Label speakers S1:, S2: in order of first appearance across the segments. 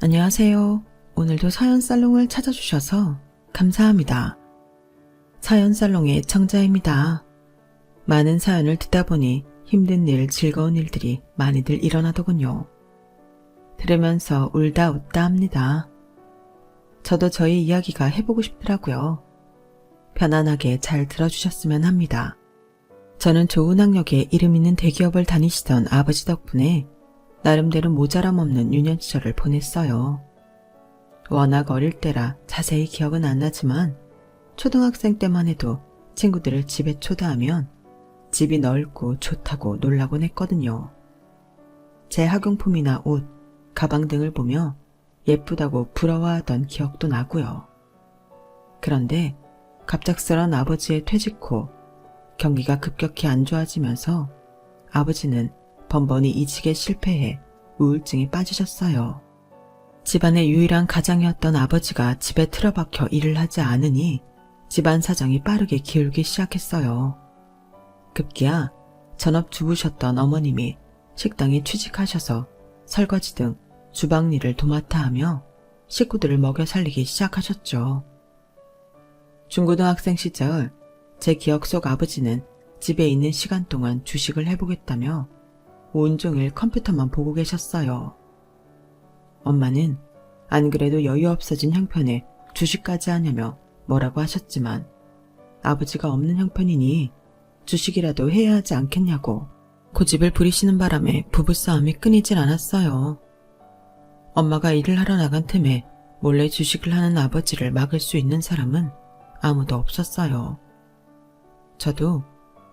S1: 안녕하세요. 오늘도 사연살롱을 찾아주셔서 감사합니다. 사연살롱의 청자입니다. 많은 사연을 듣다 보니 힘든 일, 즐거운 일들이 많이들 일어나더군요. 들으면서 울다 웃다 합니다. 저도 저희 이야기가 해보고 싶더라고요. 편안하게 잘 들어주셨으면 합니다. 저는 좋은 학력에 이름 있는 대기업을 다니시던 아버지 덕분에 나름대로 모자람 없는 유년 시절을 보냈어요. 워낙 어릴 때라 자세히 기억은 안 나지만 초등학생 때만 해도 친구들을 집에 초대하면 집이 넓고 좋다고 놀라곤 했거든요. 제 학용품이나 옷, 가방 등을 보며 예쁘다고 부러워하던 기억도 나고요. 그런데 갑작스런 아버지의 퇴직 후 경기가 급격히 안 좋아지면서 아버지는 번번이 이직에 실패해 우울증에 빠지셨어요. 집안의 유일한 가장이었던 아버지가 집에 틀어박혀 일을 하지 않으니 집안 사정이 빠르게 기울기 시작했어요. 급기야 전업주부셨던 어머님이 식당에 취직하셔서 설거지 등 주방 일을 도맡아 하며 식구들을 먹여 살리기 시작하셨죠. 중고등학생 시절 제 기억 속 아버지는 집에 있는 시간 동안 주식을 해보겠다며 온종일 컴퓨터만 보고 계셨어요. 엄마는 안 그래도 여유 없어진 형편에 주식까지 하냐며 뭐라고 하셨지만 아버지가 없는 형편이니 주식이라도 해야 하지 않겠냐고 고집을 부리시는 바람에 부부싸움이 끊이질 않았어요. 엄마가 일을 하러 나간 틈에 몰래 주식을 하는 아버지를 막을 수 있는 사람은 아무도 없었어요. 저도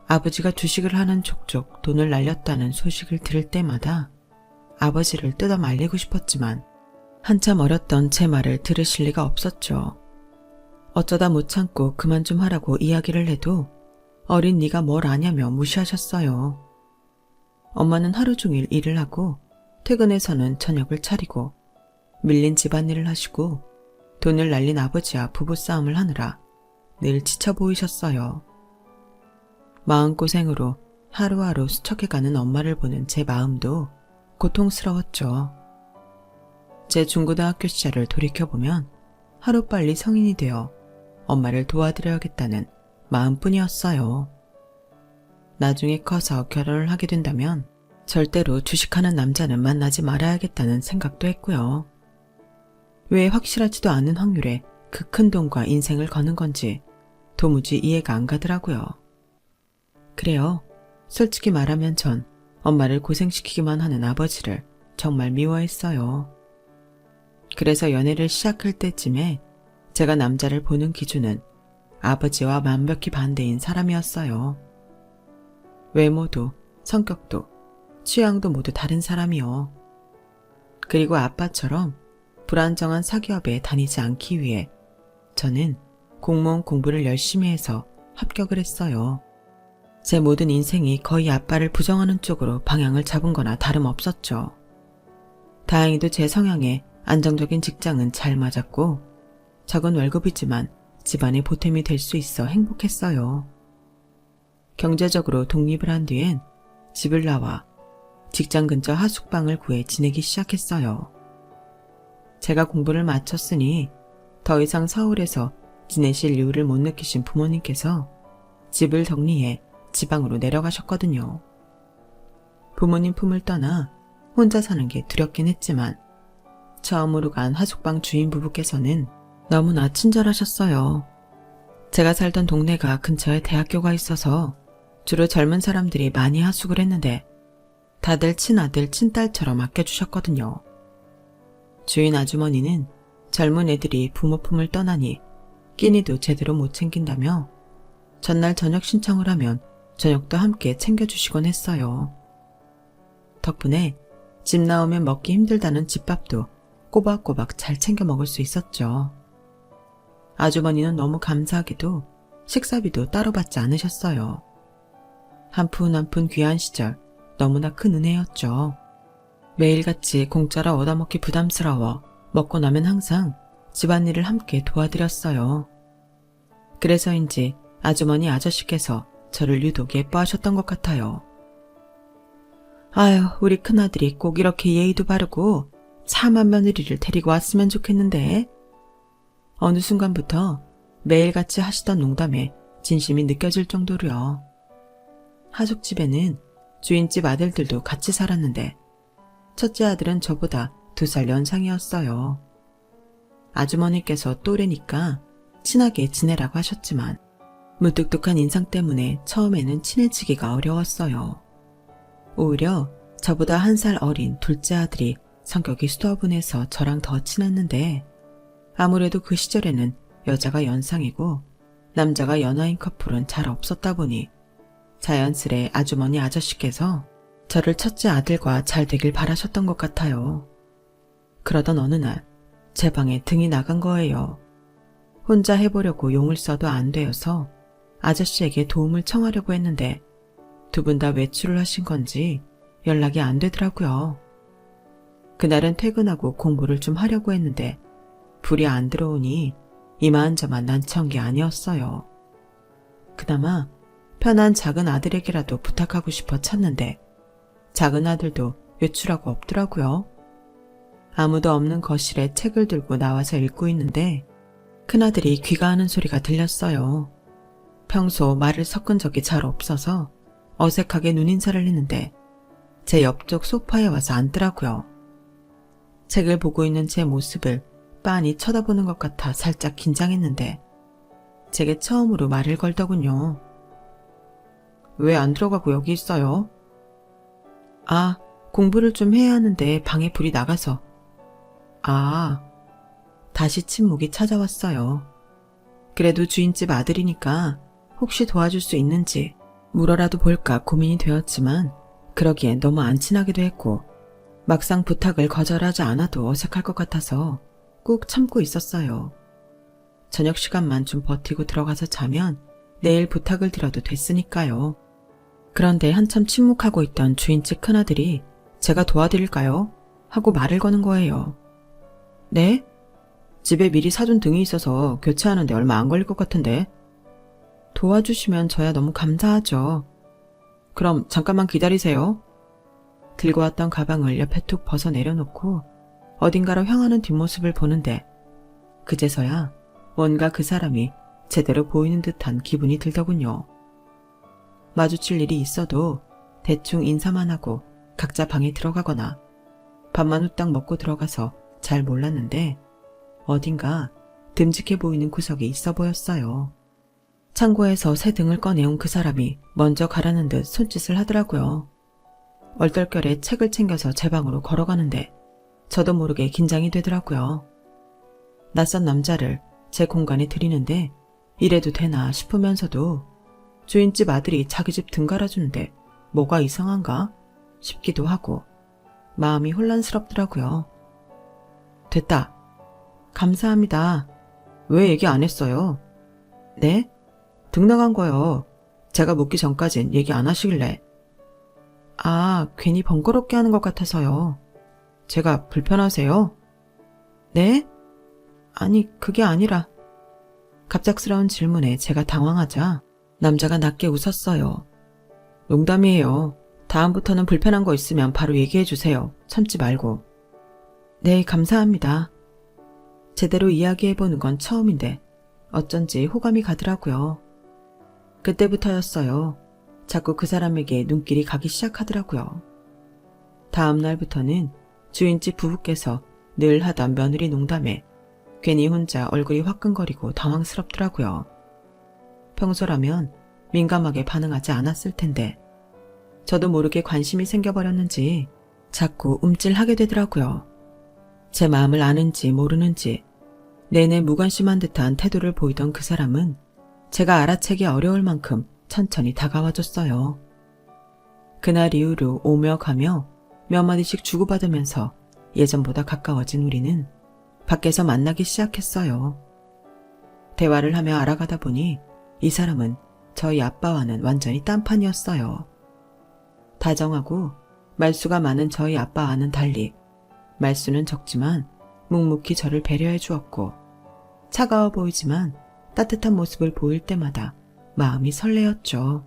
S1: 아버지가 주식을 하는 족족 돈을 날렸다는 소식을 들을 때마다 아버지를 뜯어 말리고 싶었지만 한참 어렸던 제 말을 들으실 리가 없었죠. 어쩌다 못 참고 그만 좀 하라고 이야기를 해도 어린 네가 뭘 아냐며 무시하셨어요. 엄마는 하루 종일 일을 하고 퇴근해서는 저녁을 차리고 밀린 집안일을 하시고 돈을 날린 아버지와 부부싸움을 하느라 늘 지쳐 보이셨어요. 마음고생으로 하루하루 수척해가는 엄마를 보는 제 마음도 고통스러웠죠. 제 중고등학교 시절을 돌이켜보면 하루빨리 성인이 되어 엄마를 도와드려야겠다는 마음뿐이었어요. 나중에 커서 결혼을 하게 된다면 절대로 주식하는 남자는 만나지 말아야겠다는 생각도 했고요. 왜 확실하지도 않은 확률에 그 큰 돈과 인생을 거는 건지 도무지 이해가 안 가더라고요. 그래요. 솔직히 말하면 전 엄마를 고생시키기만 하는 아버지를 정말 미워했어요. 그래서 연애를 시작할 때쯤에 제가 남자를 보는 기준은 아버지와 완벽히 반대인 사람이었어요. 외모도 성격도 취향도 모두 다른 사람이요. 그리고 아빠처럼 불안정한 사기업에 다니지 않기 위해 저는 공무원 공부를 열심히 해서 합격을 했어요. 제 모든 인생이 거의 아빠를 부정하는 쪽으로 방향을 잡은 거나 다름없었죠. 다행히도 제 성향에 안정적인 직장은 잘 맞았고 적은 월급이지만 집안의 보탬이 될 수 있어 행복했어요. 경제적으로 독립을 한 뒤엔 집을 나와 직장 근처 하숙방을 구해 지내기 시작했어요. 제가 공부를 마쳤으니 더 이상 서울에서 지내실 이유를 못 느끼신 부모님께서 집을 정리해 지방으로 내려가셨거든요. 부모님 품을 떠나 혼자 사는 게 두렵긴 했지만 처음으로 간 하숙방 주인 부부께서는 너무나 친절하셨어요. 제가 살던 동네가 근처에 대학교가 있어서 주로 젊은 사람들이 많이 하숙을 했는데 다들 친아들 친딸처럼 아껴주셨거든요. 주인 아주머니는 젊은 애들이 부모 품을 떠나니 끼니도 제대로 못 챙긴다며 전날 저녁 신청을 하면 저녁도 함께 챙겨주시곤 했어요. 덕분에 집 나오면 먹기 힘들다는 집밥도 꼬박꼬박 잘 챙겨 먹을 수 있었죠. 아주머니는 너무 감사하게도 식사비도 따로 받지 않으셨어요. 한 푼 한 푼 귀한 시절 너무나 큰 은혜였죠. 매일같이 공짜로 얻어먹기 부담스러워 먹고 나면 항상 집안일을 함께 도와드렸어요. 그래서인지 아주머니 아저씨께서 저를 유독 예뻐하셨던 것 같아요. 아유, 우리 큰아들이 꼭 이렇게 예의도 바르고 사만 며느리를 데리고 왔으면 좋겠는데. 어느 순간부터 매일같이 하시던 농담에 진심이 느껴질 정도로요. 하숙집에는 주인집 아들들도 같이 살았는데 첫째 아들은 저보다 2살 연상이었어요. 아주머니께서 또래니까 친하게 지내라고 하셨지만 무뚝뚝한 인상 때문에 처음에는 친해지기가 어려웠어요. 오히려 저보다 1살 어린 둘째 아들이 성격이 수더분해서 저랑 더 친했는데 아무래도 그 시절에는 여자가 연상이고 남자가 연하인 커플은 잘 없었다 보니 자연스레 아주머니 아저씨께서 저를 첫째 아들과 잘 되길 바라셨던 것 같아요. 그러던 어느 날 제 방에 등이 나간 거예요. 혼자 해보려고 용을 써도 안 되어서 아저씨에게 도움을 청하려고 했는데 2분 다 외출을 하신 건지 연락이 안 되더라고요. 그날은 퇴근하고 공부를 좀 하려고 했는데 불이 안 들어오니 이만저만 난처한 게 아니었어요. 그나마 편한 작은 아들에게라도 부탁하고 싶어 찾는데 작은 아들도 외출하고 없더라고요. 아무도 없는 거실에 책을 들고 나와서 읽고 있는데 큰아들이 귀가하는 소리가 들렸어요. 평소 말을 섞은 적이 잘 없어서 어색하게 눈인사를 했는데 제 옆쪽 소파에 와서 앉더라고요. 책을 보고 있는 제 모습을 빤히 쳐다보는 것 같아 살짝 긴장했는데 제게 처음으로 말을 걸더군요. 왜 안 들어가고 여기 있어요? 아, 공부를 좀 해야 하는데 방에 불이 나가서. 아, 다시 침묵이 찾아왔어요. 그래도 주인집 아들이니까 혹시 도와줄 수 있는지 물어라도 볼까 고민이 되었지만 그러기엔 너무 안 친하기도 했고 막상 부탁을 거절하지 않아도 어색할 것 같아서 꾹 참고 있었어요. 저녁 시간만 좀 버티고 들어가서 자면 내일 부탁을 드려도 됐으니까요. 그런데 한참 침묵하고 있던 주인집 큰아들이 제가 도와드릴까요? 하고 말을 거는 거예요. 네? 집에 미리 사둔 등이 있어서 교체하는데 얼마 안 걸릴 것 같은데. 도와주시면 저야 너무 감사하죠. 그럼 잠깐만 기다리세요. 들고 왔던 가방을 옆에 툭 벗어 내려놓고 어딘가로 향하는 뒷모습을 보는데 그제서야 뭔가 그 사람이 제대로 보이는 듯한 기분이 들더군요. 마주칠 일이 있어도 대충 인사만 하고 각자 방에 들어가거나 밥만 후딱 먹고 들어가서 잘 몰랐는데 어딘가 듬직해 보이는 구석이 있어 보였어요. 창고에서 새 등을 꺼내온 그 사람이 먼저 가라는 듯 손짓을 하더라고요. 얼떨결에 책을 챙겨서 제 방으로 걸어가는데 저도 모르게 긴장이 되더라고요. 낯선 남자를 제 공간에 들이는데 이래도 되나 싶으면서도 주인집 아들이 자기 집 등 갈아주는데 뭐가 이상한가 싶기도 하고 마음이 혼란스럽더라고요. 됐다. 감사합니다. 왜 얘기 안 했어요? 네? 등 나간 거요. 제가 묻기 전까진 얘기 안 하시길래. 아, 괜히 번거롭게 하는 것 같아서요. 제가 불편하세요? 네? 아니, 그게 아니라. 갑작스러운 질문에 제가 당황하자 남자가 낮게 웃었어요. 농담이에요. 다음부터는 불편한 거 있으면 바로 얘기해 주세요. 참지 말고. 네, 감사합니다. 제대로 이야기해보는 건 처음인데 어쩐지 호감이 가더라고요. 그때부터였어요. 자꾸 그 사람에게 눈길이 가기 시작하더라고요. 다음 날부터는 주인집 부부께서 늘 하던 며느리 농담에 괜히 혼자 얼굴이 화끈거리고 당황스럽더라고요. 평소라면 민감하게 반응하지 않았을 텐데 저도 모르게 관심이 생겨버렸는지 자꾸 움찔하게 되더라고요. 제 마음을 아는지 모르는지 내내 무관심한 듯한 태도를 보이던 그 사람은 제가 알아채기 어려울 만큼 천천히 다가와줬어요. 그날 이후로 오며 가며 몇 마디씩 주고받으면서 예전보다 가까워진 우리는 밖에서 만나기 시작했어요. 대화를 하며 알아가다 보니 이 사람은 저희 아빠와는 완전히 딴판이었어요. 다정하고 말수가 많은 저희 아빠와는 달리 말수는 적지만 묵묵히 저를 배려해 주었고 차가워 보이지만 따뜻한 모습을 보일 때마다 마음이 설레었죠.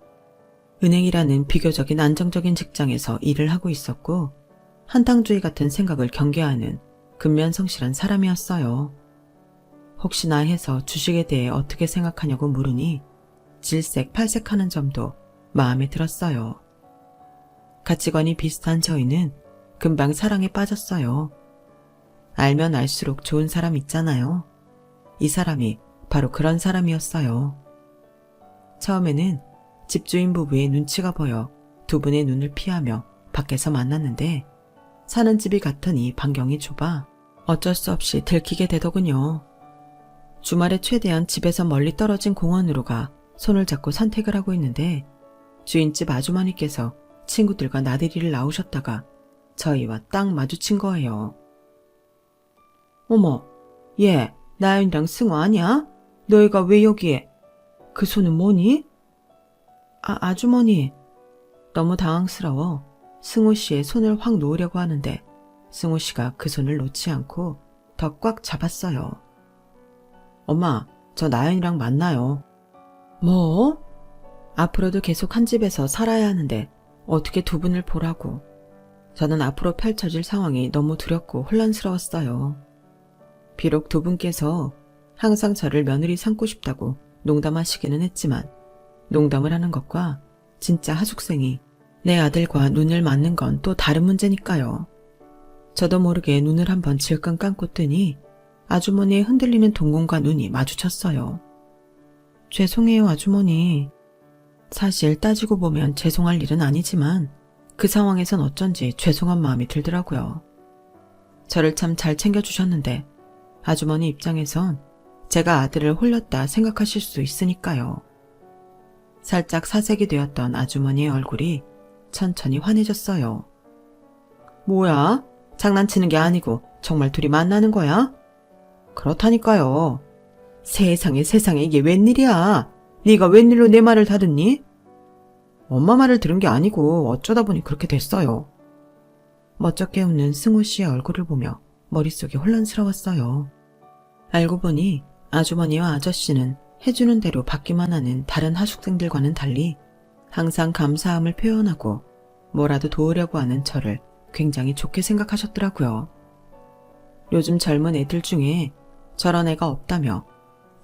S1: 은행이라는 비교적인 안정적인 직장에서 일을 하고 있었고 한탕주의 같은 생각을 경계하는 근면성실한 사람이었어요. 혹시나 해서 주식에 대해 어떻게 생각하냐고 물으니 질색팔색하는 점도 마음에 들었어요. 가치관이 비슷한 저희는 금방 사랑에 빠졌어요. 알면 알수록 좋은 사람 있잖아요. 이 사람이 바로 그런 사람이었어요. 처음에는 집주인 부부의 눈치가 보여 두 분의 눈을 피하며 밖에서 만났는데 사는 집이 같으니 반경이 좁아 어쩔 수 없이 들키게 되더군요. 주말에 최대한 집에서 멀리 떨어진 공원으로 가 손을 잡고 산책을 하고 있는데 주인집 아주머니께서 친구들과 나들이를 나오셨다가 저희와 딱 마주친 거예요. 어머, 얘 나연이랑 승호 아니야? 너희가 왜 여기에? 그 손은 뭐니? 아주머니. 너무 당황스러워 승호 씨의 손을 확 놓으려고 하는데 승호 씨가 그 손을 놓지 않고 더 꽉 잡았어요. 엄마, 저 나연이랑 만나요. 뭐? 앞으로도 계속 한 집에서 살아야 하는데 어떻게 두 분을 보라고. 저는 앞으로 펼쳐질 상황이 너무 두렵고 혼란스러웠어요. 비록 두 분께서 항상 저를 며느리 삼고 싶다고 농담하시기는 했지만 농담을 하는 것과 진짜 하숙생이 내 아들과 눈을 맞는 건 또 다른 문제니까요. 저도 모르게 눈을 한번 질끈 감고 뜨니 아주머니의 흔들리는 동공과 눈이 마주쳤어요. 죄송해요, 아주머니. 사실 따지고 보면 죄송할 일은 아니지만 그 상황에선 어쩐지 죄송한 마음이 들더라고요. 저를 참 잘 챙겨주셨는데 아주머니 입장에선 제가 아들을 홀렸다 생각하실 수 있으니까요. 살짝 사색이 되었던 아주머니의 얼굴이 천천히 환해졌어요. 뭐야? 장난치는 게 아니고 정말 둘이 만나는 거야? 그렇다니까요. 세상에 이게 웬일이야? 네가 웬일로 내 말을 다 듣니? 엄마 말을 들은 게 아니고 어쩌다 보니 그렇게 됐어요. 멋쩍게 웃는 승호 씨의 얼굴을 보며 머릿속이 혼란스러웠어요. 알고 보니 아주머니와 아저씨는 해주는 대로 받기만 하는 다른 하숙생들과는 달리 항상 감사함을 표현하고 뭐라도 도우려고 하는 저를 굉장히 좋게 생각하셨더라고요. 요즘 젊은 애들 중에 저런 애가 없다며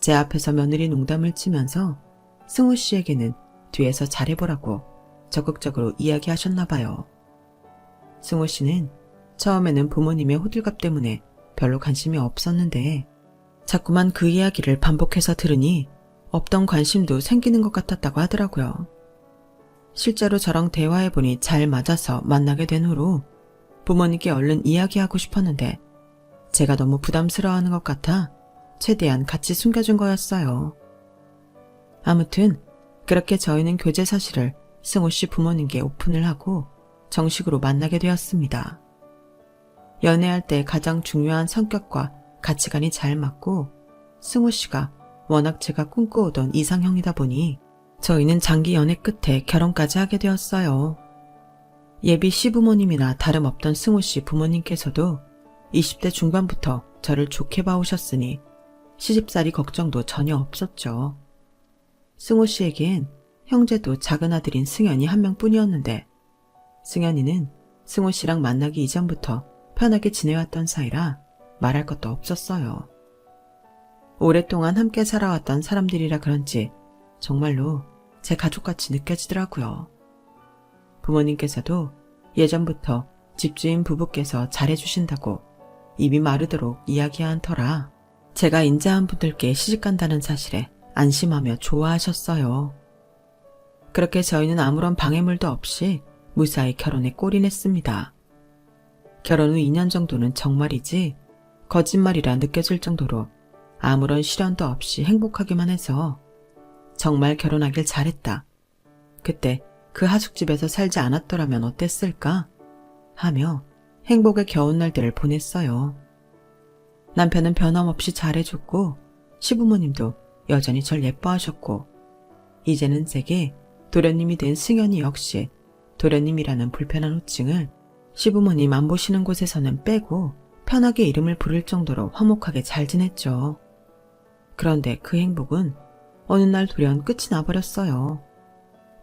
S1: 제 앞에서 며느리 농담을 치면서 승우 씨에게는 뒤에서 잘해보라고 적극적으로 이야기하셨나 봐요. 승우 씨는 처음에는 부모님의 호들갑 때문에 별로 관심이 없었는데 자꾸만 그 이야기를 반복해서 들으니 없던 관심도 생기는 것 같았다고 하더라고요. 실제로 저랑 대화해보니 잘 맞아서 만나게 된 후로 부모님께 얼른 이야기하고 싶었는데 제가 너무 부담스러워하는 것 같아 최대한 같이 숨겨준 거였어요. 아무튼 그렇게 저희는 교제 사실을 승호 씨 부모님께 오픈을 하고 정식으로 만나게 되었습니다. 연애할 때 가장 중요한 성격과 가치관이 잘 맞고 승호 씨가 워낙 제가 꿈꿔오던 이상형이다 보니 저희는 장기 연애 끝에 결혼까지 하게 되었어요. 예비 시부모님이나 다름없던 승호 씨 부모님께서도 20대 중반부터 저를 좋게 봐오셨으니 시집살이 걱정도 전혀 없었죠. 승호 씨에겐 형제도 작은 아들인 승현이 한 명뿐이었는데 승현이는 승호 씨랑 만나기 이전부터 편하게 지내왔던 사이라 말할 것도 없었어요. 오랫동안 함께 살아왔던 사람들이라 그런지 정말로 제 가족같이 느껴지더라고요. 부모님께서도 예전부터 집주인 부부께서 잘해주신다고 입이 마르도록 이야기한 터라 제가 인자한 분들께 시집간다는 사실에 안심하며 좋아하셨어요. 그렇게 저희는 아무런 방해물도 없이 무사히 결혼에 골인했습니다. 결혼 후 2년 정도는 정말이지 거짓말이라 느껴질 정도로 아무런 시련도 없이 행복하기만 해서 정말 결혼하길 잘했다. 그때 그 하숙집에서 살지 않았더라면 어땠을까? 하며 행복의 겨운 날들을 보냈어요. 남편은 변함없이 잘해줬고 시부모님도 여전히 절 예뻐하셨고 이제는 제게 도련님이 된 승현이 역시 도련님이라는 불편한 호칭을 시부모님 안 보시는 곳에서는 빼고 편하게 이름을 부를 정도로 화목하게 잘 지냈죠. 그런데 그 행복은 어느 날 돌연 끝이 나버렸어요.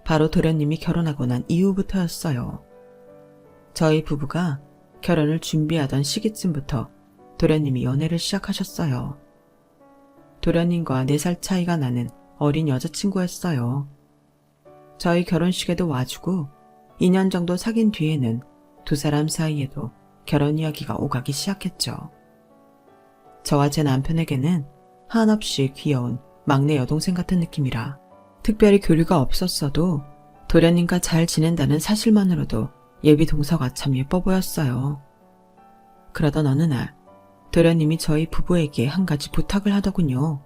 S1: 바로 도련님이 결혼하고 난 이후부터였어요. 저희 부부가 결혼을 준비하던 시기쯤부터 도련님이 연애를 시작하셨어요. 도련님과 4살 차이가 나는 어린 여자친구였어요. 저희 결혼식에도 와주고 2년 정도 사귄 뒤에는 두 사람 사이에도 결혼 이야기가 오가기 시작했죠. 저와 제 남편에게는 한없이 귀여운 막내 여동생 같은 느낌이라 특별히 교류가 없었어도 도련님과 잘 지낸다는 사실만으로도 예비 동서가 참 예뻐 보였어요. 그러던 어느 날 도련님이 저희 부부에게 한 가지 부탁을 하더군요.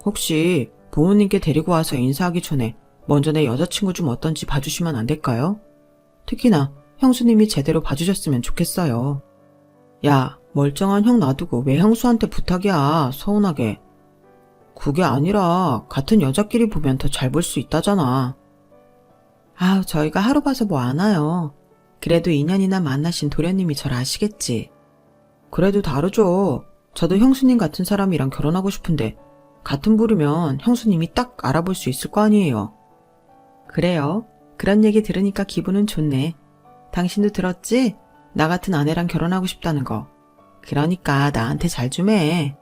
S1: 혹시 부모님께 데리고 와서 인사하기 전에 먼저 내 여자친구 좀 어떤지 봐주시면 안 될까요? 특히나 형수님이 제대로 봐주셨으면 좋겠어요. 야, 멀쩡한 형 놔두고 왜 형수한테 부탁이야, 서운하게. 그게 아니라 같은 여자끼리 보면 더 잘 볼 수 있다잖아. 아우, 저희가 하루 봐서 뭐 아나요. 그래도 2년이나 만나신 도련님이 절 아시겠지. 그래도 다르죠. 저도 형수님 같은 사람이랑 결혼하고 싶은데 같은 부류면 형수님이 딱 알아볼 수 있을 거 아니에요. 그래요. 그런 얘기 들으니까 기분은 좋네. 당신도 들었지? 나 같은 아내랑 결혼하고 싶다는 거. 그러니까 나한테 잘 좀 해.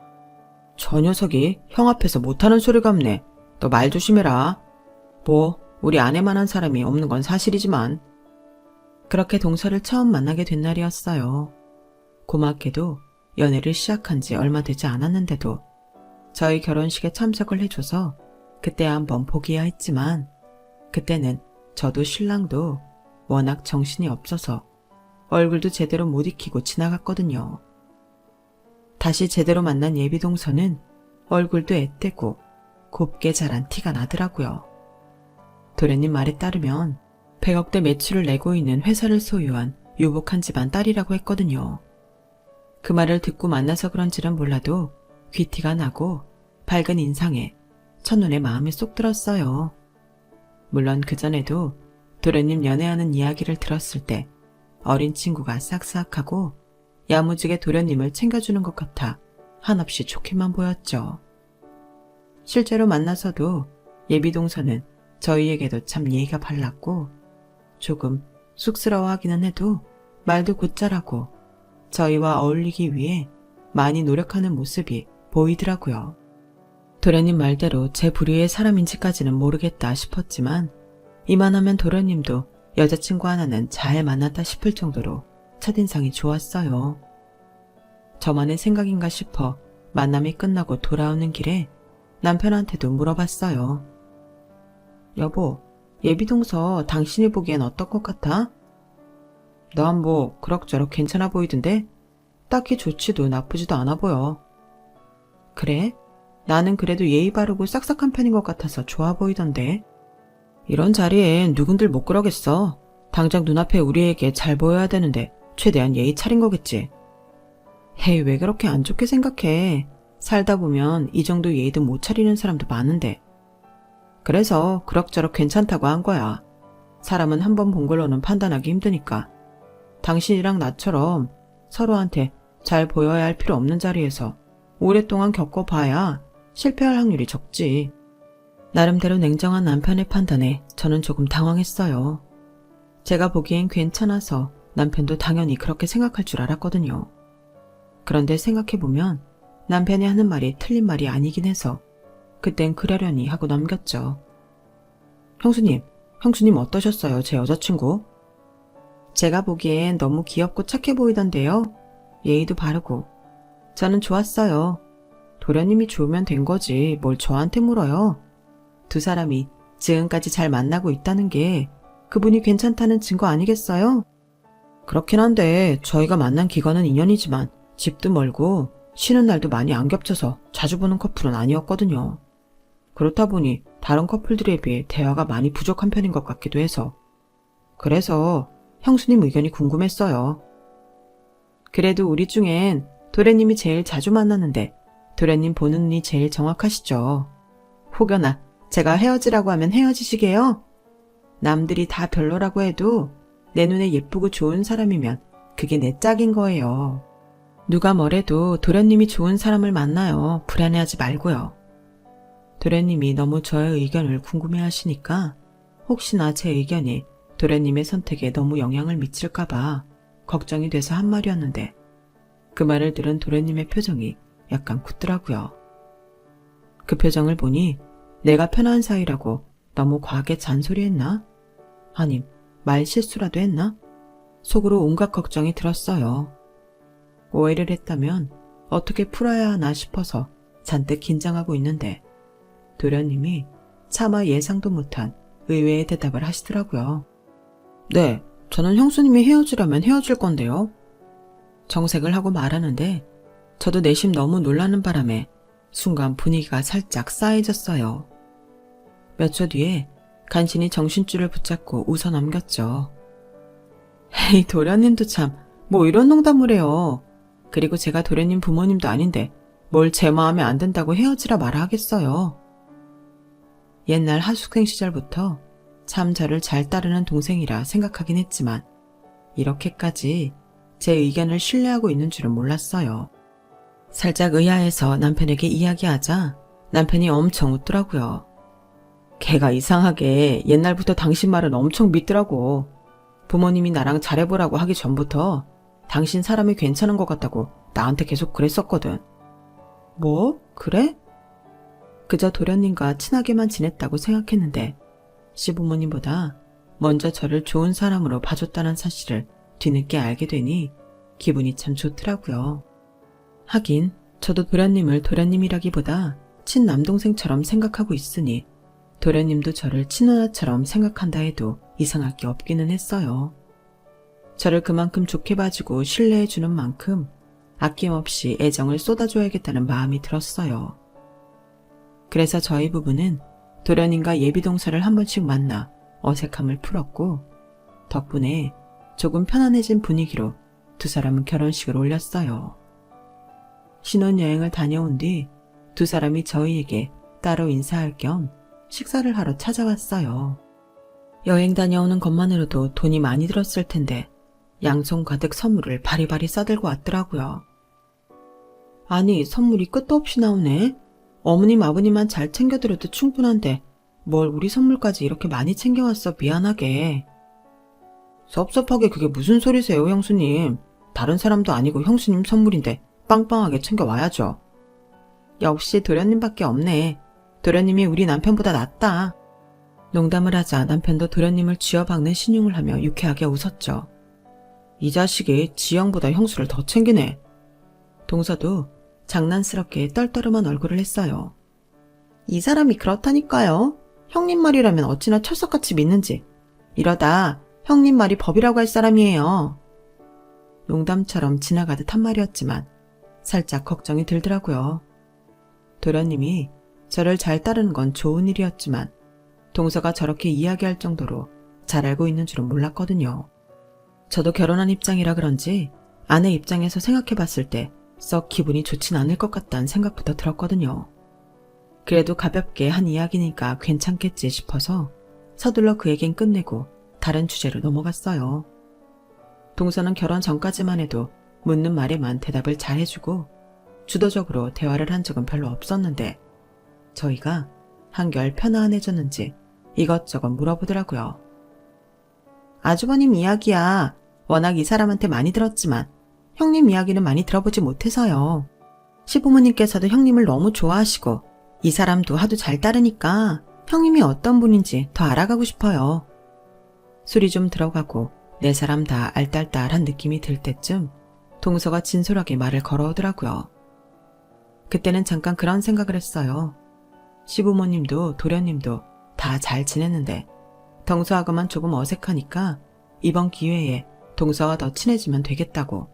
S1: 저 녀석이 형 앞에서 못하는 소리가 없네. 너 말 조심해라. 뭐 우리 아내만한 사람이 없는 건 사실이지만. 그렇게 동서를 처음 만나게 된 날이었어요. 고맙게도 연애를 시작한 지 얼마 되지 않았는데도 저희 결혼식에 참석을 해줘서 그때 한번 보기야 했지만 그때는 저도 신랑도 워낙 정신이 없어서 얼굴도 제대로 못 익히고 지나갔거든요. 다시 제대로 만난 예비 동서는 얼굴도 앳되고 곱게 자란 티가 나더라고요. 도련님 말에 따르면 100억대 매출을 내고 있는 회사를 소유한 유복한 집안 딸이라고 했거든요. 그 말을 듣고 만나서 그런지는 몰라도 귀티가 나고 밝은 인상에 첫눈에 마음이 쏙 들었어요. 물론 그전에도 도련님 연애하는 이야기를 들었을 때 어린 친구가 싹싹하고 야무지게 도련님을 챙겨주는 것 같아 한없이 좋게만 보였죠. 실제로 만나서도 예비동서는 저희에게도 참 예의가 발랐고 조금 쑥스러워하기는 해도 말도 곧잘하고 저희와 어울리기 위해 많이 노력하는 모습이 보이더라고요. 도련님 말대로 제 부류의 사람인지까지는 모르겠다 싶었지만 이만하면 도련님도 여자친구 하나는 잘 만났다 싶을 정도로 첫인상이 좋았어요. 저만의 생각인가 싶어 만남이 끝나고 돌아오는 길에 남편한테도 물어봤어요. 여보, 예비동서 당신이 보기엔 어떨 것 같아? 난 뭐 그럭저럭 괜찮아 보이던데 딱히 좋지도 나쁘지도 않아 보여. 그래? 나는 그래도 예의 바르고 싹싹한 편인 것 같아서 좋아 보이던데. 이런 자리엔 누군들 못 그러겠어. 당장 눈앞에 우리에게 잘 보여야 되는데 최대한 예의 차린 거겠지. 헤이, 왜 그렇게 안 좋게 생각해. 살다 보면 이 정도 예의도 못 차리는 사람도 많은데. 그래서 그럭저럭 괜찮다고 한 거야. 사람은 한 번 본 걸로는 판단하기 힘드니까. 당신이랑 나처럼 서로한테 잘 보여야 할 필요 없는 자리에서 오랫동안 겪어봐야 실패할 확률이 적지. 나름대로 냉정한 남편의 판단에 저는 조금 당황했어요. 제가 보기엔 괜찮아서 남편도 당연히 그렇게 생각할 줄 알았거든요. 그런데 생각해보면 남편이 하는 말이 틀린 말이 아니긴 해서 그땐 그러려니 하고 넘겼죠. 형수님 어떠셨어요, 제 여자친구? 제가 보기엔 너무 귀엽고 착해 보이던데요. 예의도 바르고. 저는 좋았어요. 도련님이 좋으면 된 거지 뭘 저한테 물어요. 두 사람이 지금까지 잘 만나고 있다는 게 그분이 괜찮다는 증거 아니겠어요? 그렇긴 한데 저희가 만난 기간은 2년이지만 집도 멀고 쉬는 날도 많이 안 겹쳐서 자주 보는 커플은 아니었거든요. 그렇다 보니 다른 커플들에 비해 대화가 많이 부족한 편인 것 같기도 해서. 그래서 형수님 의견이 궁금했어요. 그래도 우리 중엔 도련님이 제일 자주 만났는데 도련님 보는 눈이 제일 정확하시죠. 혹여나 제가 헤어지라고 하면 헤어지시게요? 남들이 다 별로라고 해도 내 눈에 예쁘고 좋은 사람이면 그게 내 짝인 거예요. 누가 뭐래도 도련님이 좋은 사람을 만나요. 불안해하지 말고요. 도련님이 너무 저의 의견을 궁금해하시니까 혹시나 제 의견이 도련님의 선택에 너무 영향을 미칠까봐 걱정이 돼서 한 말이었는데 그 말을 들은 도련님의 표정이 약간 굳더라고요. 그 표정을 보니 내가 편한 사이라고 너무 과하게 잔소리했나? 아님 말 실수라도 했나? 속으로 온갖 걱정이 들었어요. 오해를 했다면 어떻게 풀어야 하나 싶어서 잔뜩 긴장하고 있는데 도련님이 차마 예상도 못한 의외의 대답을 하시더라고요. 네, 저는 형수님이 헤어지려면 헤어질 건데요. 정색을 하고 말하는데 저도 내심 너무 놀라는 바람에 순간 분위기가 살짝 싸해졌어요. 몇 초 뒤에 간신히 정신줄을 붙잡고 웃어 넘겼죠. 에이, 도련님도 참, 뭐 이런 농담을 해요. 그리고 제가 도련님 부모님도 아닌데 뭘 제 마음에 안 든다고 헤어지라 말아 하겠어요. 옛날 하숙생 시절부터 참 저를 잘 따르는 동생이라 생각하긴 했지만 이렇게까지 제 의견을 신뢰하고 있는 줄은 몰랐어요. 살짝 의아해서 남편에게 이야기하자 남편이 엄청 웃더라고요. 걔가 이상하게 옛날부터 당신 말은 엄청 믿더라고. 부모님이 나랑 잘해보라고 하기 전부터 당신 사람이 괜찮은 것 같다고 나한테 계속 그랬었거든. 뭐? 그래? 그저 도련님과 친하게만 지냈다고 생각했는데 시부모님보다 먼저 저를 좋은 사람으로 봐줬다는 사실을 뒤늦게 알게 되니 기분이 참 좋더라고요. 하긴 저도 도련님을 도련님이라기보다 친남동생처럼 생각하고 있으니 도련님도 저를 친누나처럼 생각한다 해도 이상할 게 없기는 했어요. 저를 그만큼 좋게 봐주고 신뢰해주는 만큼 아낌없이 애정을 쏟아줘야겠다는 마음이 들었어요. 그래서 저희 부부는 도련님과 예비동서를 한 번씩 만나 어색함을 풀었고 덕분에 조금 편안해진 분위기로 두 사람은 결혼식을 올렸어요. 신혼여행을 다녀온 뒤 두 사람이 저희에게 따로 인사할 겸 식사를 하러 찾아왔어요. 여행 다녀오는 것만으로도 돈이 많이 들었을 텐데 양손 가득 선물을 바리바리 싸들고 왔더라고요. 아니, 선물이 끝도 없이 나오네. 어머님 아버님만 잘 챙겨드려도 충분한데 뭘 우리 선물까지 이렇게 많이 챙겨왔어. 미안하게. 섭섭하게 그게 무슨 소리세요, 형수님. 다른 사람도 아니고 형수님 선물인데 빵빵하게 챙겨와야죠. 역시 도련님밖에 없네. 도련님이 우리 남편보다 낫다. 농담을 하자 남편도 도련님을 쥐어박는 신용을 하며 유쾌하게 웃었죠. 이 자식이 지영보다 형수를 더 챙기네. 동서도 장난스럽게 떨떠름한 얼굴을 했어요. 이 사람이 그렇다니까요. 형님 말이라면 어찌나 철석같이 믿는지. 이러다 형님 말이 법이라고 할 사람이에요. 농담처럼 지나가듯 한 말이었지만 살짝 걱정이 들더라고요. 도련님이 저를 잘 따르는 건 좋은 일이었지만 동서가 저렇게 이야기할 정도로 잘 알고 있는 줄은 몰랐거든요. 저도 결혼한 입장이라 그런지 아내 입장에서 생각해봤을 때 썩 기분이 좋진 않을 것 같다는 생각부터 들었거든요. 그래도 가볍게 한 이야기니까 괜찮겠지 싶어서 서둘러 그 얘긴 끝내고 다른 주제로 넘어갔어요. 동서는 결혼 전까지만 해도 묻는 말에만 대답을 잘 해주고 주도적으로 대화를 한 적은 별로 없었는데 저희가 한결 편안해졌는지 이것저것 물어보더라고요. 아주버님 이야기야. 워낙 이 사람한테 많이 들었지만 형님 이야기는 많이 들어보지 못해서요. 시부모님께서도 형님을 너무 좋아하시고 이 사람도 하도 잘 따르니까 형님이 어떤 분인지 더 알아가고 싶어요. 술이 좀 들어가고 네 사람 다 알딸딸한 느낌이 들 때쯤 동서가 진솔하게 말을 걸어오더라고요. 그때는 잠깐 그런 생각을 했어요. 시부모님도 도련님도 다 잘 지냈는데 동서하고만 조금 어색하니까 이번 기회에 동서와 더 친해지면 되겠다고.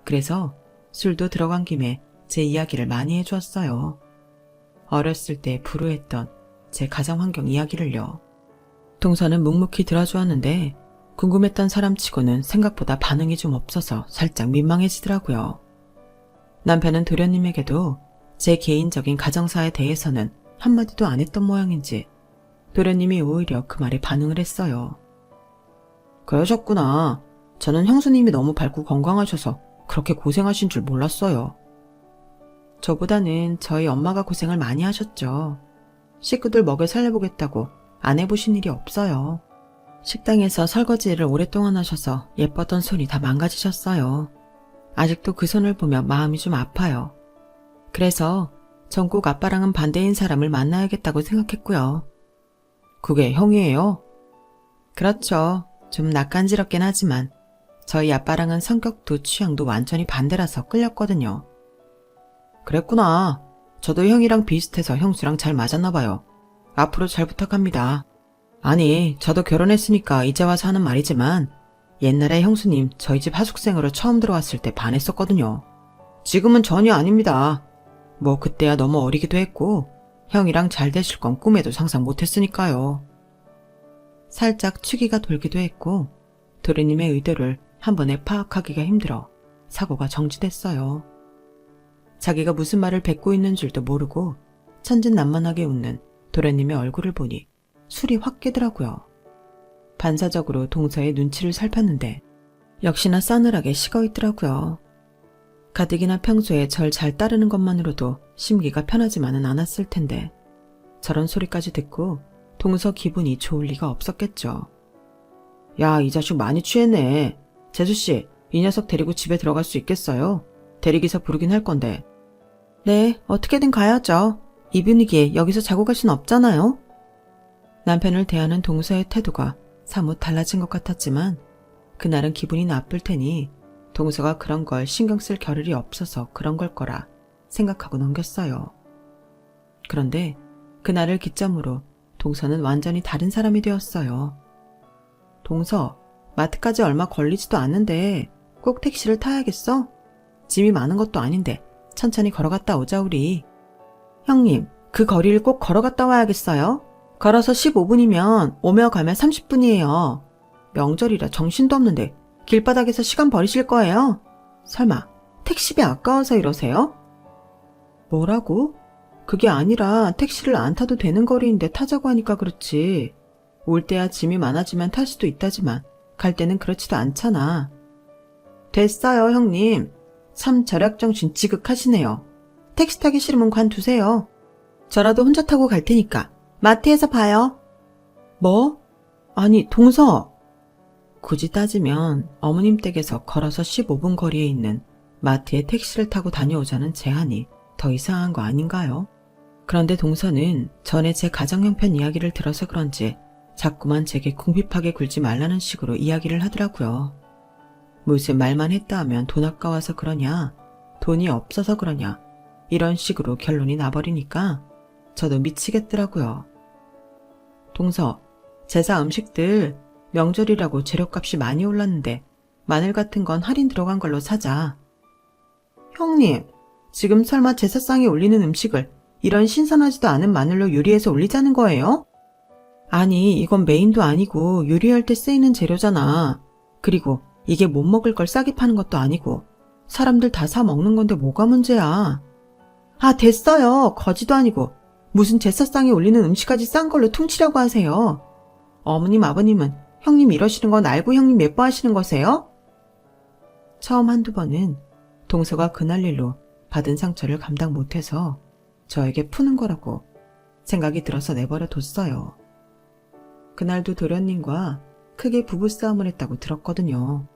S1: 그래서 술도 들어간 김에 제 이야기를 많이 해주었어요. 어렸을 때 불우했던 제 가정 환경 이야기를요. 동서는 묵묵히 들어주었는데 궁금했던 사람치고는 생각보다 반응이 좀 없어서 살짝 민망해지더라고요. 남편은 도련님에게도 제 개인적인 가정사에 대해서는 한마디도 안 했던 모양인지 도련님이 오히려 그 말에 반응을 했어요. 그러셨구나. 저는 형수님이 너무 밝고 건강하셔서 그렇게 고생하신 줄 몰랐어요. 저보다는 저희 엄마가 고생을 많이 하셨죠. 식구들 먹여 살려보겠다고 안 해보신 일이 없어요. 식당에서 설거지 일을 오랫동안 하셔서 예뻤던 손이 다 망가지셨어요. 아직도 그 손을 보며 마음이 좀 아파요. 그래서 전 꼭 아빠랑은 반대인 사람을 만나야겠다고 생각했고요. 그게 형이에요? 그렇죠. 좀 낯간지럽긴 하지만 저희 아빠랑은 성격도 취향도 완전히 반대라서 끌렸거든요. 그랬구나. 저도 형이랑 비슷해서 형수랑 잘 맞았나 봐요. 앞으로 잘 부탁합니다. 아니, 저도 결혼했으니까 이제 와서 하는 말이지만 옛날에 형수님 저희 집 하숙생으로 처음 들어왔을 때 반했었거든요. 지금은 전혀 아닙니다. 뭐 그때야 너무 어리기도 했고 형이랑 잘 되실 건 꿈에도 상상 못했으니까요. 살짝 취기가 돌기도 했고 도련님의 의도를 한 번에 파악하기가 힘들어 사고가 정지됐어요. 자기가 무슨 말을 뱉고 있는 줄도 모르고 천진난만하게 웃는 도련님의 얼굴을 보니 술이 확 깨더라고요. 반사적으로 동서의 눈치를 살폈는데 역시나 싸늘하게 식어있더라고요. 가뜩이나 평소에 절 잘 따르는 것만으로도 심기가 편하지만은 않았을 텐데 저런 소리까지 듣고 동서 기분이 좋을 리가 없었겠죠. 야, 이 자식 많이 취했네. 재수씨, 이 녀석 데리고 집에 들어갈 수 있겠어요? 대리기사 부르긴 할 건데. 네, 어떻게든 가야죠. 이 분위기에 여기서 자고 갈 순 없잖아요. 남편을 대하는 동서의 태도가 사뭇 달라진 것 같았지만 그날은 기분이 나쁠 테니 동서가 그런 걸 신경 쓸 겨를이 없어서 그런 걸 거라 생각하고 넘겼어요. 그런데 그날을 기점으로 동서는 완전히 다른 사람이 되었어요. 동서, 마트까지 얼마 걸리지도 않는데 꼭 택시를 타야겠어? 짐이 많은 것도 아닌데 천천히 걸어갔다 오자 우리. 형님, 그 거리를 꼭 걸어갔다 와야겠어요? 걸어서 15분이면 오며 가며 30분이에요. 명절이라 정신도 없는데 길바닥에서 시간 버리실 거예요? 설마 택시비 아까워서 이러세요? 뭐라고? 그게 아니라 택시를 안 타도 되는 거리인데 타자고 하니까 그렇지. 올 때야 짐이 많아지면 탈 수도 있다지만 갈 때는 그렇지도 않잖아. 됐어요, 형님. 참 절약정신 지극하시네요. 택시 타기 싫으면 관두세요. 저라도 혼자 타고 갈 테니까 마트에서 봐요. 뭐? 아니, 동서. 굳이 따지면 어머님 댁에서 걸어서 15분 거리에 있는 마트에 택시를 타고 다녀오자는 제안이 더 이상한 거 아닌가요? 그런데 동서는 전에 제 가정 형편 이야기를 들어서 그런지 자꾸만 제게 궁핍하게 굴지 말라는 식으로 이야기를 하더라고요. 무슨 말만 했다 하면 돈 아까워서 그러냐, 돈이 없어서 그러냐, 이런 식으로 결론이 나버리니까 저도 미치겠더라고요. 동서, 제사 음식들 명절이라고 재료값이 많이 올랐는데 마늘 같은 건 할인 들어간 걸로 사자. 형님, 지금 설마 제사상에 올리는 음식을 이런 신선하지도 않은 마늘로 요리해서 올리자는 거예요? 아니, 이건 메인도 아니고 요리할 때 쓰이는 재료잖아. 그리고 이게 못 먹을 걸 싸게 파는 것도 아니고 사람들 다 사 먹는 건데 뭐가 문제야. 아, 됐어요. 거지도 아니고 무슨 제사상에 올리는 음식까지 싼 걸로 퉁치려고 하세요. 어머님, 아버님은 형님 이러시는 건 알고 형님 예뻐하시는 거세요? 처음 한두 번은 동서가 그날 일로 받은 상처를 감당 못해서 저에게 푸는 거라고 생각이 들어서 내버려 뒀어요. 그날도 도련님과 크게 부부싸움을 했다고 들었거든요.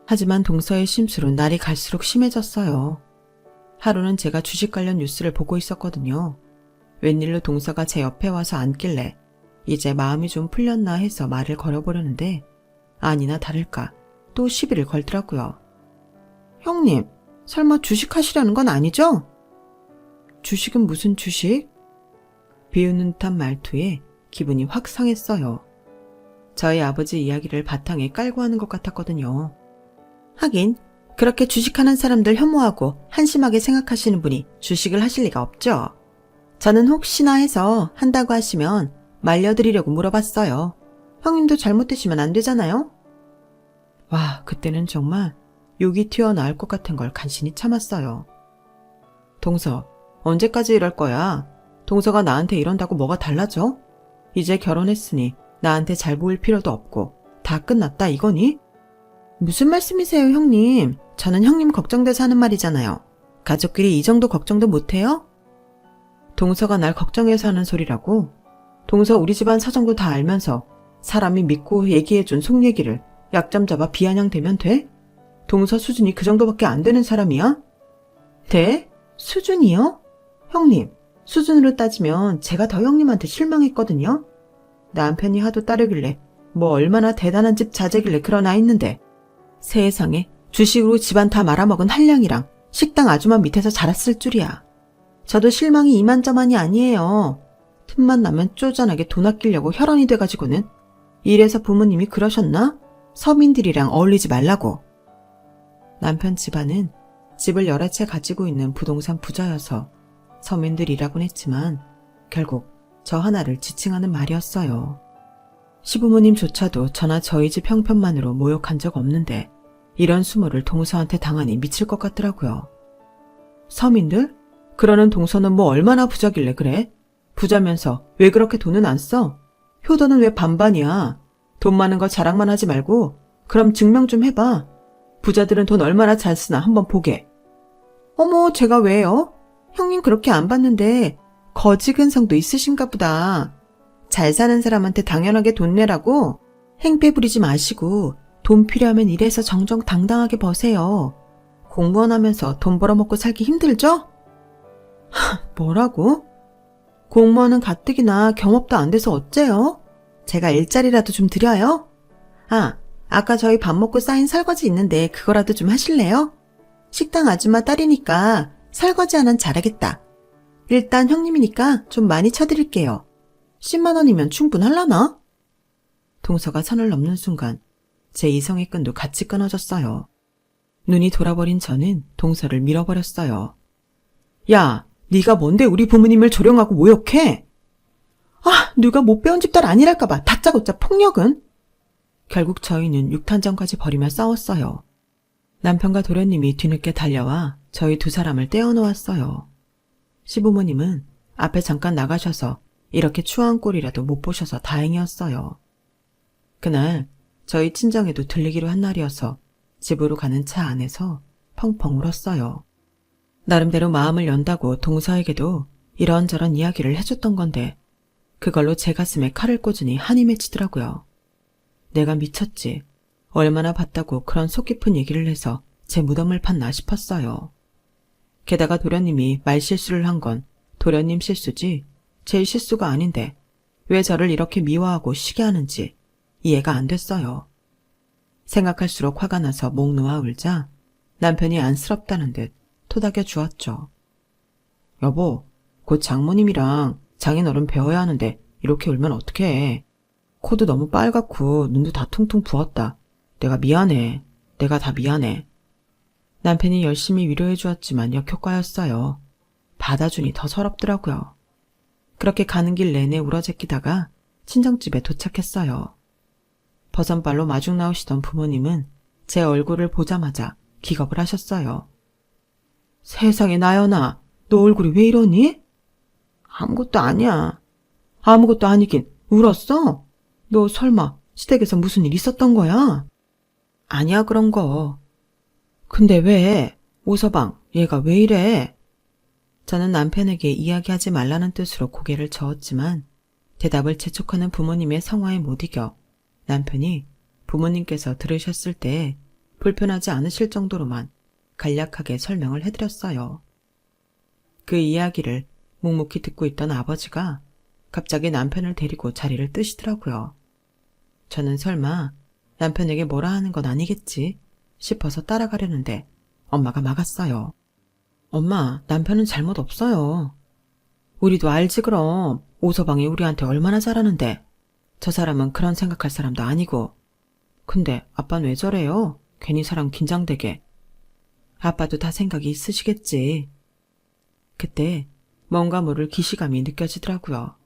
S1: 하지만 동서의 심술은 날이 갈수록 심해졌어요. 하루는 제가 주식 관련 뉴스를 보고 있었거든요. 웬일로 동서가 제 옆에 와서 앉길래 이제 마음이 좀 풀렸나 해서 말을 걸어보려는데 아니나 다를까 또 시비를 걸더라고요. 형님, 설마 주식 하시려는 건 아니죠? 주식은 무슨 주식? 비웃는 듯한 말투에 기분이 확 상했어요. 저희 아버지 이야기를 바탕에 깔고 하는 것 같았거든요. 하긴 그렇게 주식하는 사람들 혐오하고 한심하게 생각하시는 분이 주식을 하실 리가 없죠. 저는 혹시나 해서 한다고 하시면 말려드리려고 물어봤어요. 형님도 잘못되시면 안 되잖아요? 와, 그때는 정말 욕이 튀어나올 것 같은 걸 간신히 참았어요. 동서, 언제까지 이럴 거야? 동서가 나한테 이런다고 뭐가 달라져? 이제 결혼했으니 나한테 잘 보일 필요도 없고 다 끝났다 이거니? 무슨 말씀이세요, 형님? 저는 형님 걱정돼서 하는 말이잖아요. 가족끼리 이 정도 걱정도 못해요? 동서가 날 걱정해서 하는 소리라고? 동서 우리 집안 사정도 다 알면서 사람이 믿고 얘기해준 속 얘기를 약점 잡아 비아냥대면 돼? 동서 수준이 그 정도밖에 안 되는 사람이야? 네? 수준이요? 형님, 수준으로 따지면 제가 더 형님한테 실망했거든요. 남편이 하도 따르길래 뭐 얼마나 대단한 집 자제길래 그러나 했는데 세상에 주식으로 집안 다 말아먹은 한량이랑 식당 아주만 밑에서 자랐을 줄이야. 저도 실망이 이만저만이 아니에요. 틈만 나면 쪼잔하게 돈 아끼려고 혈안이 돼가지고는. 이래서 부모님이 그러셨나? 서민들이랑 어울리지 말라고. 남편 집안은 집을 여러 채 가지고 있는 부동산 부자여서 서민들이라곤 했지만 결국 저 하나를 지칭하는 말이었어요. 시부모님조차도 저나 저희 집 형편만으로 모욕한 적 없는데 이런 수모를 동서한테 당하니 미칠 것 같더라고요. 서민들? 그러는 동서는 뭐 얼마나 부자길래 그래? 부자면서 왜 그렇게 돈은 안 써? 효도는 왜 반반이야? 돈 많은 거 자랑만 하지 말고 그럼 증명 좀 해봐. 부자들은 돈 얼마나 잘 쓰나 한번 보게. 어머, 제가 왜요? 형님 그렇게 안 봤는데 거지근성도 있으신가 보다. 잘 사는 사람한테 당연하게 돈 내라고? 행패 부리지 마시고 돈 필요하면 일해서 정정당당하게 버세요. 공무원 하면서 돈 벌어먹고 살기 힘들죠? 뭐라고? 공무원은 가뜩이나 경업도 안 돼서 어째요? 제가 일자리라도 좀 드려요? 아까 저희 밥 먹고 쌓인 설거지 있는데 그거라도 좀 하실래요? 식당 아줌마 딸이니까 설거지 하나는 잘하겠다. 일단 형님이니까 좀 많이 쳐드릴게요. 10만 원이면 충분할라나? 동서가 선을 넘는 순간 제 이성의 끈도 같이 끊어졌어요. 눈이 돌아버린 저는 동서를 밀어버렸어요. 야, 네가 뭔데 우리 부모님을 조롱하고 모욕해? 누가 못 배운 집딸 아니랄까봐 다짜고짜 폭력은? 결국 저희는 육탄전까지 벌이며 싸웠어요. 남편과 도련님이 뒤늦게 달려와 저희 두 사람을 떼어놓았어요. 시부모님은 앞에 잠깐 나가셔서 이렇게 추한 꼴이라도 못 보셔서 다행이었어요. 그날 저희 친정에도 들리기로 한 날이어서 집으로 가는 차 안에서 펑펑 울었어요. 나름대로 마음을 연다고 동서에게도 이런저런 이야기를 해줬던 건데 그걸로 제 가슴에 칼을 꽂으니 한이 맺히더라고요. 내가 미쳤지. 얼마나 봤다고 그런 속 깊은 얘기를 해서 제 무덤을 팠나 싶었어요. 게다가 도련님이 말실수를 한 건 도련님 실수지 제 실수가 아닌데 왜 저를 이렇게 미워하고 쉬게 하는지 이해가 안 됐어요. 생각할수록 화가 나서 목 놓아 울자 남편이 안쓰럽다는 듯 토닥여 주었죠. 여보, 곧 장모님이랑 장인어른 배워야 하는데 이렇게 울면 어떡해. 코도 너무 빨갛고 눈도 다 퉁퉁 부었다. 내가 미안해. 내가 다 미안해. 남편이 열심히 위로해 주었지만 역효과였어요. 받아주니 더 서럽더라고요. 그렇게 가는 길 내내 울어제끼다가 친정집에 도착했어요. 버선발로 마중 나오시던 부모님은 제 얼굴을 보자마자 기겁을 하셨어요. 세상에 나연아, 너 얼굴이 왜 이러니? 아무것도 아니야. 아무것도 아니긴 울었어? 너 설마 시댁에서 무슨 일 있었던 거야? 아니야 그런 거. 근데 왜? 오서방, 얘가 왜 이래? 저는 남편에게 이야기하지 말라는 뜻으로 고개를 저었지만 대답을 재촉하는 부모님의 성화에 못 이겨 남편이 부모님께서 들으셨을 때 불편하지 않으실 정도로만 간략하게 설명을 해드렸어요. 그 이야기를 묵묵히 듣고 있던 아버지가 갑자기 남편을 데리고 자리를 뜨시더라고요. 저는 설마 남편에게 뭐라 하는 건 아니겠지 싶어서 따라가려는데 엄마가 막았어요. 엄마, 남편은 잘못 없어요. 우리도 알지 그럼. 오서방이 우리한테 얼마나 잘하는데. 저 사람은 그런 생각할 사람도 아니고. 근데 아빠는 왜 저래요? 괜히 사람 긴장되게. 아빠도 다 생각이 있으시겠지. 그때 뭔가 모를 기시감이 느껴지더라고요.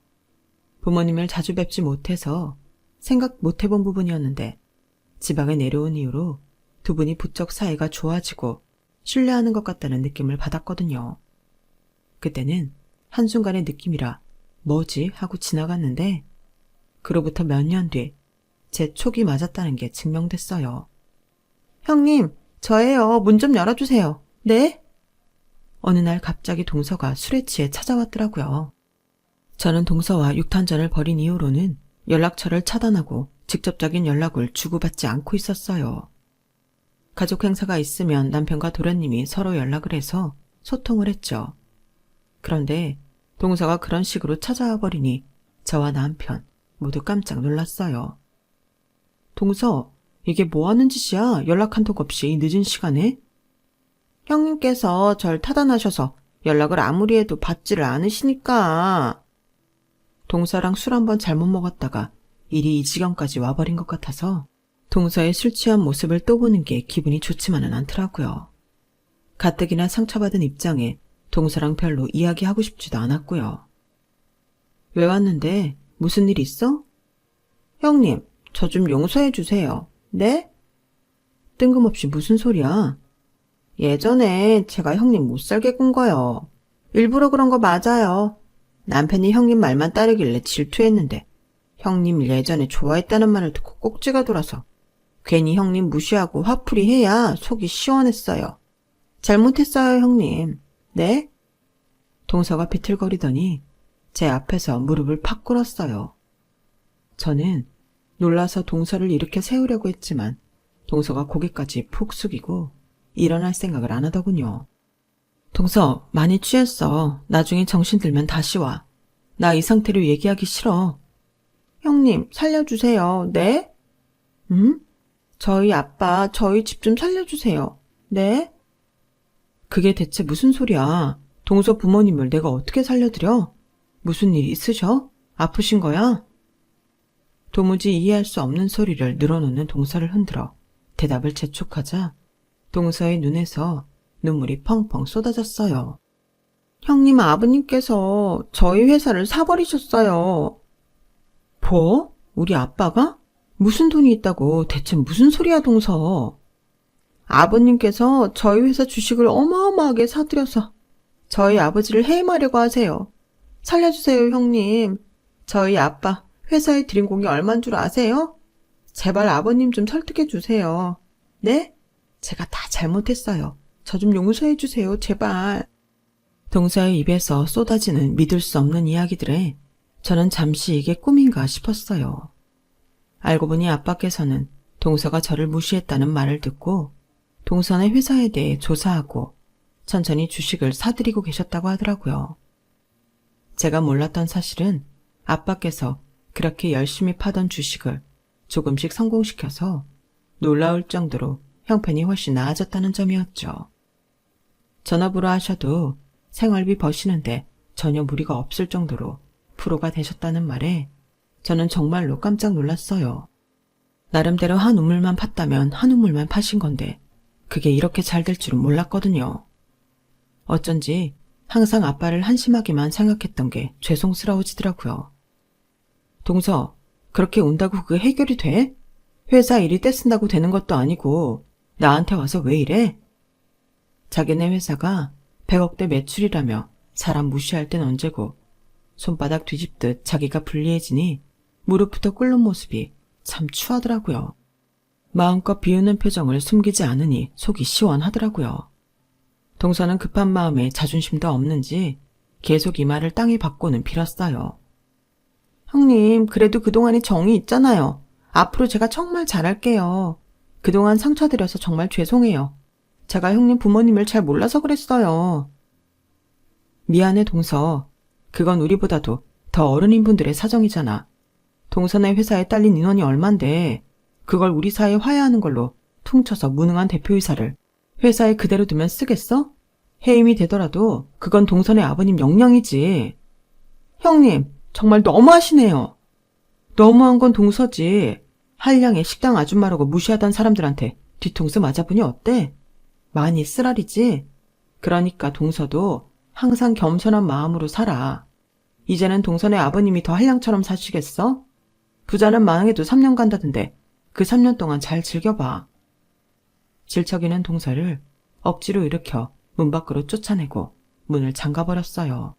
S1: 부모님을 자주 뵙지 못해서 생각 못해본 부분이었는데 지방에 내려온 이후로 두 분이 부쩍 사이가 좋아지고 신뢰하는 것 같다는 느낌을 받았거든요. 그때는 한순간의 느낌이라 뭐지 하고 지나갔는데 그로부터 몇 년 뒤 제 촉이 맞았다는 게 증명됐어요. 형님, 저예요. 문 좀 열어주세요. 네? 어느 날 갑자기 동서가 술에 취해 찾아왔더라고요. 저는 동서와 육탄전을 벌인 이후로는 연락처를 차단하고 직접적인 연락을 주고받지 않고 있었어요. 가족 행사가 있으면 남편과 도련님이 서로 연락을 해서 소통을 했죠. 그런데 동서가 그런 식으로 찾아와 버리니 저와 남편 모두 깜짝 놀랐어요. 동서, 이게 뭐 하는 짓이야? 연락 한 통 없이 이 늦은 시간에? 형님께서 절 타단하셔서 연락을 아무리 해도 받지를 않으시니까. 동서랑 술 한번 잘못 먹었다가 일이 이 지경까지 와버린 것 같아서 동서의 술 취한 모습을 또 보는 게 기분이 좋지만은 않더라고요. 가뜩이나 상처받은 입장에 동서랑 별로 이야기하고 싶지도 않았고요. 왜 왔는데? 무슨 일 있어? 형님, 저 좀 용서해 주세요. 네? 뜬금없이 무슨 소리야? 예전에 제가 형님 못 살게 군 거요. 일부러 그런 거 맞아요. 남편이 형님 말만 따르길래 질투했는데 형님 예전에 좋아했다는 말을 듣고 꼭지가 돌아서 괜히 형님 무시하고 화풀이 해야 속이 시원했어요. 잘못했어요, 형님. 네? 동서가 비틀거리더니 제 앞에서 무릎을 팍 꿇었어요. 저는 놀라서 동서를 일으켜 세우려고 했지만 동서가 고개까지 푹 숙이고 일어날 생각을 안 하더군요. 동서, 많이 취했어. 나중에 정신 들면 다시 와. 나 이 상태로 얘기하기 싫어. 형님, 살려주세요. 네? 응? 저희 아빠, 저희 집 좀 살려주세요. 네? 그게 대체 무슨 소리야? 동서 부모님을 내가 어떻게 살려드려? 무슨 일 있으셔? 아프신 거야? 도무지 이해할 수 없는 소리를 늘어놓는 동서를 흔들어 대답을 재촉하자 동서의 눈에서 눈물이 펑펑 쏟아졌어요. 형님 아버님께서 저희 회사를 사버리셨어요. 뭐? 우리 아빠가? 무슨 돈이 있다고 대체 무슨 소리야 동서. 아버님께서 저희 회사 주식을 어마어마하게 사들여서 저희 아버지를 해임하려고 하세요. 살려주세요 형님. 저희 아빠 회사에 들인 공이 얼만 줄 아세요? 제발 아버님 좀 설득해 주세요. 네? 제가 다 잘못했어요. 저 좀 용서해 주세요. 제발. 동서의 입에서 쏟아지는 믿을 수 없는 이야기들에 저는 잠시 이게 꿈인가 싶었어요. 알고 보니 아빠께서는 동서가 저를 무시했다는 말을 듣고 동서의 회사에 대해 조사하고 천천히 주식을 사들이고 계셨다고 하더라고요. 제가 몰랐던 사실은 아빠께서 그렇게 열심히 파던 주식을 조금씩 성공시켜서 놀라울 정도로 형편이 훨씬 나아졌다는 점이었죠. 전업으로 하셔도 생활비 버시는데 전혀 무리가 없을 정도로 프로가 되셨다는 말에 저는 정말로 깜짝 놀랐어요. 나름대로 한 우물만 팠다면 한 우물만 파신 건데 그게 이렇게 잘 될 줄은 몰랐거든요. 어쩐지 항상 아빠를 한심하게만 생각했던 게 죄송스러워지더라고요. 동서, 그렇게 운다고 그게 해결이 돼? 회사 일이 떼쓴다고 되는 것도 아니고 나한테 와서 왜 이래? 자기네 회사가 100억대 매출이라며 사람 무시할 땐 언제고 손바닥 뒤집듯 자기가 불리해지니 무릎부터 꿇는 모습이 참 추하더라고요. 마음껏 비웃는 표정을 숨기지 않으니 속이 시원하더라고요. 동서는 급한 마음에 자존심도 없는지 계속 이 말을 땅에 박고는 빌었어요. 형님, 그래도 그동안이 정이 있잖아요. 앞으로 제가 정말 잘할게요. 그동안 상처드려서 정말 죄송해요. 제가 형님 부모님을 잘 몰라서 그랬어요. 미안해, 동서. 그건 우리보다도 더 어른인 분들의 사정이잖아. 동서네 회사에 딸린 인원이 얼만데 그걸 우리 사이에 화해하는 걸로 퉁쳐서 무능한 대표이사를 회사에 그대로 두면 쓰겠어? 해임이 되더라도 그건 동서네 아버님 역량이지. 형님, 정말 너무하시네요. 너무한 건 동서지. 한량의 식당 아줌마라고 무시하던 사람들한테 뒤통수 맞아보니 어때? 많이 쓰라리지? 그러니까 동서도 항상 겸손한 마음으로 살아. 이제는 동서네 아버님이 더 한량처럼 사시겠어? 부자는 망해도 3년 간다던데 그 3년 동안 잘 즐겨봐. 질척이는 동서를 억지로 일으켜 문 밖으로 쫓아내고 문을 잠가버렸어요.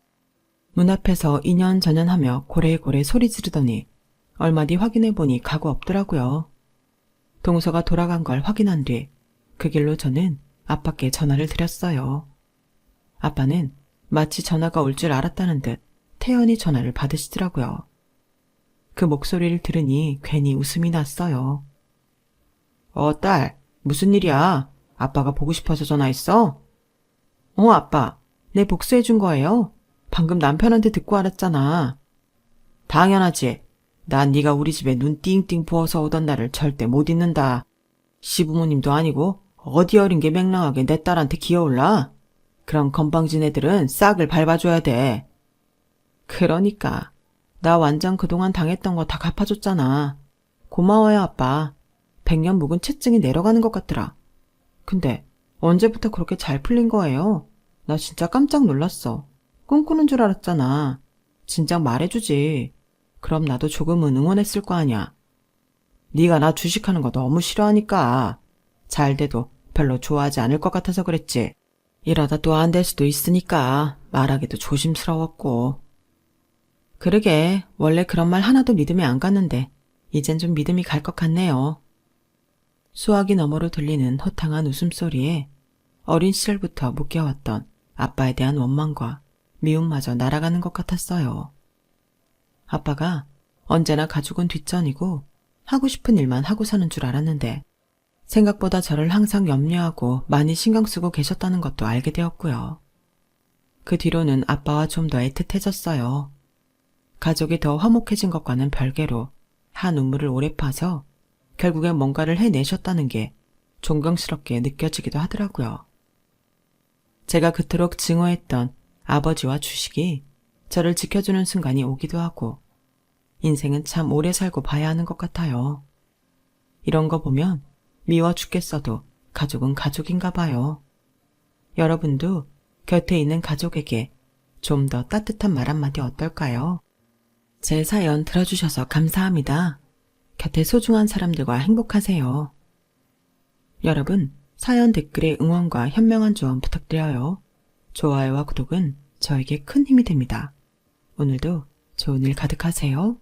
S1: 문 앞에서 이년저년하며 고래고래 소리 지르더니 얼마 뒤 확인해보니 가고 없더라고요. 동서가 돌아간 걸 확인한 뒤 그 길로 저는 아빠께 전화를 드렸어요. 아빠는 마치 전화가 올 줄 알았다는 듯 태연히 전화를 받으시더라고요. 그 목소리를 들으니 괜히 웃음이 났어요. 딸, 무슨 일이야? 아빠가 보고 싶어서 전화했어? 아빠. 내 복수해준 거예요. 방금 남편한테 듣고 알았잖아. 당연하지. 난 네가 우리 집에 눈 띵띵 부어서 오던 날을 절대 못 잊는다. 시부모님도 아니고 어디 어린 게 맹랑하게 내 딸한테 기어올라? 그런 건방진 애들은 싹을 밟아줘야 돼. 그러니까. 나 완전 그동안 당했던 거 다 갚아줬잖아. 고마워요, 아빠. 100년 묵은 채증이 내려가는 것 같더라. 근데 언제부터 그렇게 잘 풀린 거예요? 나 진짜 깜짝 놀랐어. 꿈꾸는 줄 알았잖아. 진작 말해주지. 그럼 나도 조금은 응원했을 거 아니야. 네가 나 주식하는 거 너무 싫어하니까. 잘 돼도 별로 좋아하지 않을 것 같아서 그랬지. 이러다 또 안 될 수도 있으니까 말하기도 조심스러웠고. 그러게 원래 그런 말 하나도 믿음이 안 갔는데 이젠 좀 믿음이 갈 것 같네요. 수화기 너머로 들리는 호탕한 웃음소리에 어린 시절부터 묶여왔던 아빠에 대한 원망과 미움마저 날아가는 것 같았어요. 아빠가 언제나 가족은 뒷전이고 하고 싶은 일만 하고 사는 줄 알았는데 생각보다 저를 항상 염려하고 많이 신경 쓰고 계셨다는 것도 알게 되었고요. 그 뒤로는 아빠와 좀 더 애틋해졌어요. 가족이 더 화목해진 것과는 별개로 한 우물을 오래 파서 결국엔 뭔가를 해내셨다는 게 존경스럽게 느껴지기도 하더라고요. 제가 그토록 증오했던 아버지와 주식이 저를 지켜주는 순간이 오기도 하고 인생은 참 오래 살고 봐야 하는 것 같아요. 이런 거 보면 미워 죽겠어도 가족은 가족인가 봐요. 여러분도 곁에 있는 가족에게 좀 더 따뜻한 말 한마디 어떨까요? 제 사연 들어주셔서 감사합니다. 곁에 소중한 사람들과 행복하세요. 여러분, 사연 댓글에 응원과 현명한 조언 부탁드려요. 좋아요와 구독은 저에게 큰 힘이 됩니다. 오늘도 좋은 일 가득하세요.